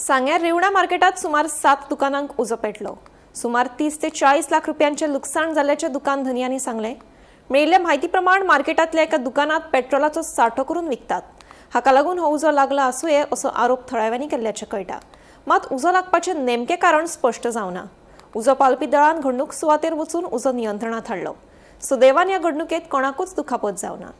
सांग्यार रेवणा मार्केटात सुमार 7 दुकानांक उजो पेटलो। सुमार 30 ते 40 लाख रुपयांचे लुकसाण जाल्ल्याचे दुकान धनियांनी सांगले। मेळिल्ल्या म्हायती प्रमाण मार्केटातल्या एका दुकानात पेट्रोलाचो सांठो करून विकतात। हाका लागून हो उजो लागला आसूये असो आरोप थळाव्यांनी केल्ल्याचे कळटा। मात उजो लागपाचे नेमके कारण स्पष्ट जावना। उजो पालपी दळान घडणूक सुवातेर वचून उजो नियंत्रणात हाडलो। सुदैवान ह्या घडणुकेत कोणाकूच दुखापत जावना।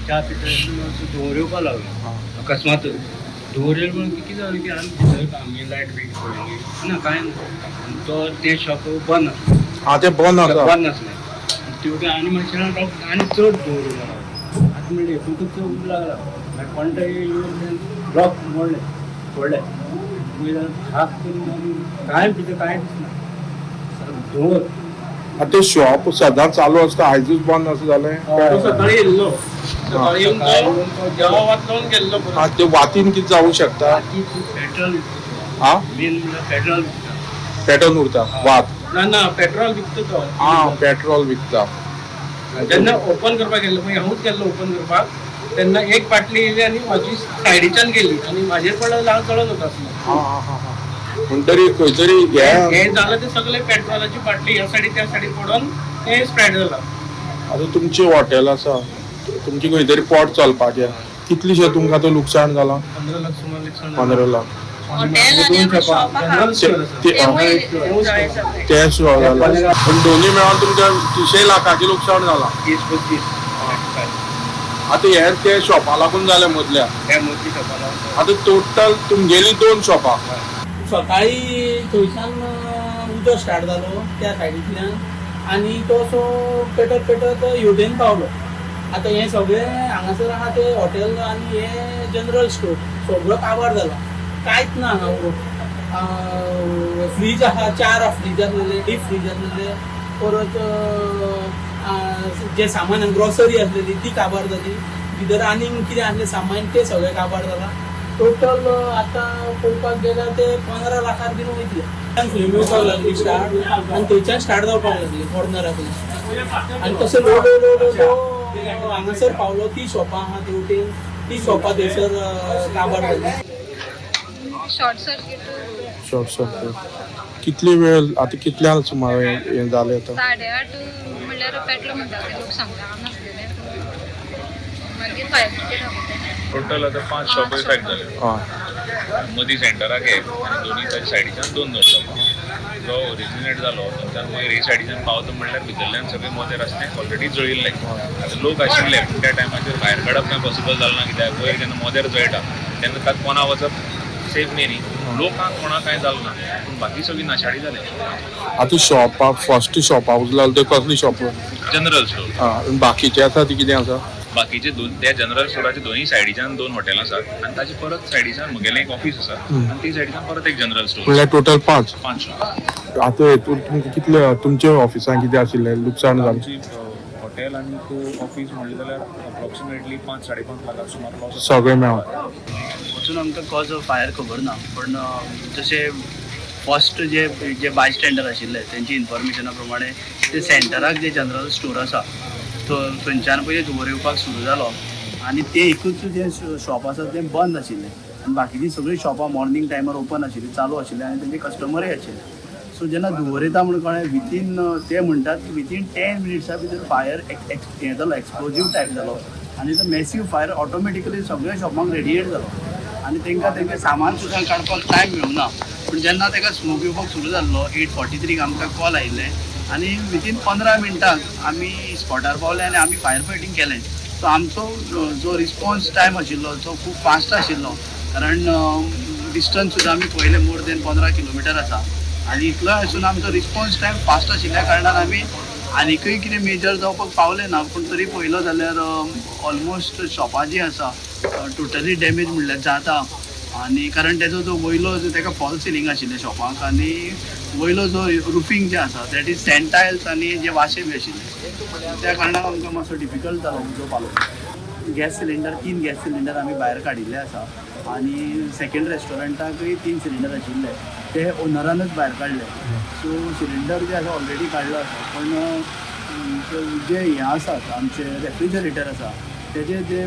च्या पिठासून धुंवर येवपाक लागलो अकस्मात धुंवर येयलो म्हणून कितें जालें की आमी भितर आमी लायट बीट पळयली ना कांय ना आनी तो तें शॉप बंद आसलें तें बंद नासलें तेवटेन आनी मातशें आनी चड धुंवर येवपाक लागलो आतां म्हणलें हेतूंकच उब लागला मागीर कोणटाय येवन ब्लॉक मोडलें फोडलें मागीर हात करून आमी कांय भितर कांय दिसना धुंवर ते शॉप सदां चालू आसता आयजूच बंद असं जालें। सकाळी येयल्लो सकाळी येवन तो जेवा वाचून गेल्लो ते वातीन कितें जावं शकता पेट्रोल मेन पेट्रोल पेट्रोल उरता वात ना पेट्रोल विकता तो पेट्रोल विकता। जेन्ना ओपन करपाक गेल्लो पळय हांवूच गेल्लो ओपन करपाक तेन्ना एक बाटली येयली आनी म्हाजी सायडीच्यान गेली आनी म्हाजेर पडलो लाल चलत वता आसलो म्हणटरी खंयतरी हे जालें ते सगळे पेट्रोलाची बाटली ह्या सायडीक त्या सायडीक पडून ते स्प्रेड जाला। आतां तुमची हॉटेल आसा तुमची खंयतरी पोट चलपाचें कितलीशें तुमकां तो लुकसाण जालां? 15 लाख सुमार लुकसाण 15 लाख ते शॉप जाला पण दोन्ही मेळोन तुमकां 300 लाखाचें लुकसाण जालां। 30-35 आतां हे ते शॉपा लागून जालें मदल्या त्या मोठी शॉपाला आतां टोटल तुमगेली 2 शॉपां सकाळी थंयच्यान उदक स्टार्ट जालो त्या सायडींतल्यान आनी तो असो पेटत पेटत हेवटेन पावलो। आतां हे सगळे हांगासर आहा ते हॉटेल आनी हे जनरल स्टोर सगळो काबार जाला कांयच ना हांगा। फ्रीज आहा 4 फ्रीज आसलेले डीप फ्रीज आसलेले परत जे सामान ग्रॉसरी आसलेली ती काबार जाली भितर आनीक कितें आसलें सामान ते सगळें काबार जाला। टोटल आतां पळोवपाक गेल्यार ते 15 लाखार बीन वयतले। फ्लेम येवपाक लागली स्टार्ट आनी थंयच्यान स्टार्ट जावपाक लागली कॉर्नराक आनी तशें लोड हांगासर पावलो ती शॉपां आहा तेवटेन ती शॉपां थंयसर काबार जाली। शॉर्ट सर्किट कितली वेळ आतां कितल्या सुमार हें जालें आतां? 8:30 म्हणल्यार पेटलो म्हणटा ते लोक सांगता हांव नासलेले मागीर फायर ब्रिगेड टोटल आता 5 शॉप इफेक्ट झाले मदीं सेंटराक एक आनी दोनी ताच्या सायडीच्यान 2 शॉप जो ओरिजिनेट जालो थंयच्यान वयर हे सायडीच्यान पावता म्हणल्यार भितरल्यान सगळे मदें रस्त्याक ऑलरेडी जळिल्ले आतां लोक आशिल्ले पूण त्या टायमाचेर भायर काडप कांय पॉसिबल जालें ना कित्याक वयर जेन्ना मदेर जळटा तेन्ना ताका कोणा वचप सेफ न्ही न्ही लोकांक कोणाक कांय जालें ना पूण बाकी सगळी नाशाडी जाली। आतां शॉपाक फर्स्ट शॉपा उजलाल ते कसली शॉप? जनरल स्टोर बाकीचे आसा ती कितें आसा? बाकीचे त्या जनरल स्टोराचे दोन्ही सायडीच्यान 2 हॉटेल आसात आनी ताचे परत सायडीच्यान म्हगेलें एक ऑफिस आसा आनी ती सायडीच्यान परत एक जनरल स्टोर म्हणल्यार टोटल 5 शॉप। आतां हेतून तुमकां कितले तुमच्या ऑफिसांत कितें आशिल्लें लुकसाण जालें? हॉटेल आनी तो ऑफिस म्हणलें जाल्यार अप्रॉक्सिमेटली 5-5.5 लाखां सुमार लॉस सगळें मेळोन वचून आमकां कॉज ऑफ फायर खबर ना पण जशे फर्स्ट जे बाय स्टँडर आशिल्ले तेंची इन्फॉर्मेशना प्रमाणे ते सेंटराक जे जनरल स्टोर आसा थंयच्यान पयलीं धुंवर येवपाक सुरू जालो आनी ते एकूच जे शॉप आसा तें बंद आशिल्लें आनी बाकीचीं सगळीं शॉपां मॉर्निंग टायमार ओपन आशिल्लीं चालू आशिल्लीं आनी तेंचे कस्टमरूय आशिल्ले। सो जेन्ना धुंवर येता म्हणून कळ्ळें विथीन ते म्हणटात की विथीन 10 मिनिट्सा भितर फायर हें जालो एक्सप्लोजीव टायप जालो आनी तो मॅसीव फायर ऑटोमॅटिकली सगळ्या शॉपांक रेडिएट जालो आनी तेंकां सामान सुद्दां काडपाक टायम मेळूना पूण जेन्ना ताका स्मोक येवपाक सुरू जाल्लो 8:43 आमकां कॉल आयिल्लें आनी विथीन 15 मिनटांक आमी स्पॉटार पावले आनी आमी फायर फायटींग केलें। सो आमचो जो रिस्पॉन्स टायम आशिल्लो तो खूब फास्ट आशिल्लो कारण डिस्टन्स सुद्दां आमी पळयलें मोर देन 15 किलोमिटर आसा आनी इतलोय आसून आमचो रिस्पॉन्स टायम फास्ट आशिल्ल्या कारणान आमी आनीकय कितें मेजर जावपाक पावलें ना पूण तरी पळयलो जाल्यार ऑलमोस्ट शॉपां जीं आसा टोटली डॅमेज म्हणल्यार जाता आनी कारण तेजो जो वयलो जो ताका फॉल सिलींग आशिल्लें शॉपाक आनी वयलो जो रुफींग जें आसा दॅट इज सेंटायल्स आनी जे वाशे बी आशिल्ले त्या कारणाक आमकां मातसो डिफिकल्ट जालो उजो पालोवपाक. गॅस सिलिंडर 3 गॅस सिलिंडर आमी भायर काडिल्ले आसा आनी सेकेंड रेस्टॉरंटाकय 3 सिलिंडर आशिल्ले ते ओनरानच भायर काडले. सो सिलिंडर जे आसा ऑलरेडी काडलो आसा पण जे हे आसात आमचे रेफ्रिजरेटर आसा तेजे जे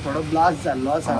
थोडो ब्लास्ट जाल्लो आसा.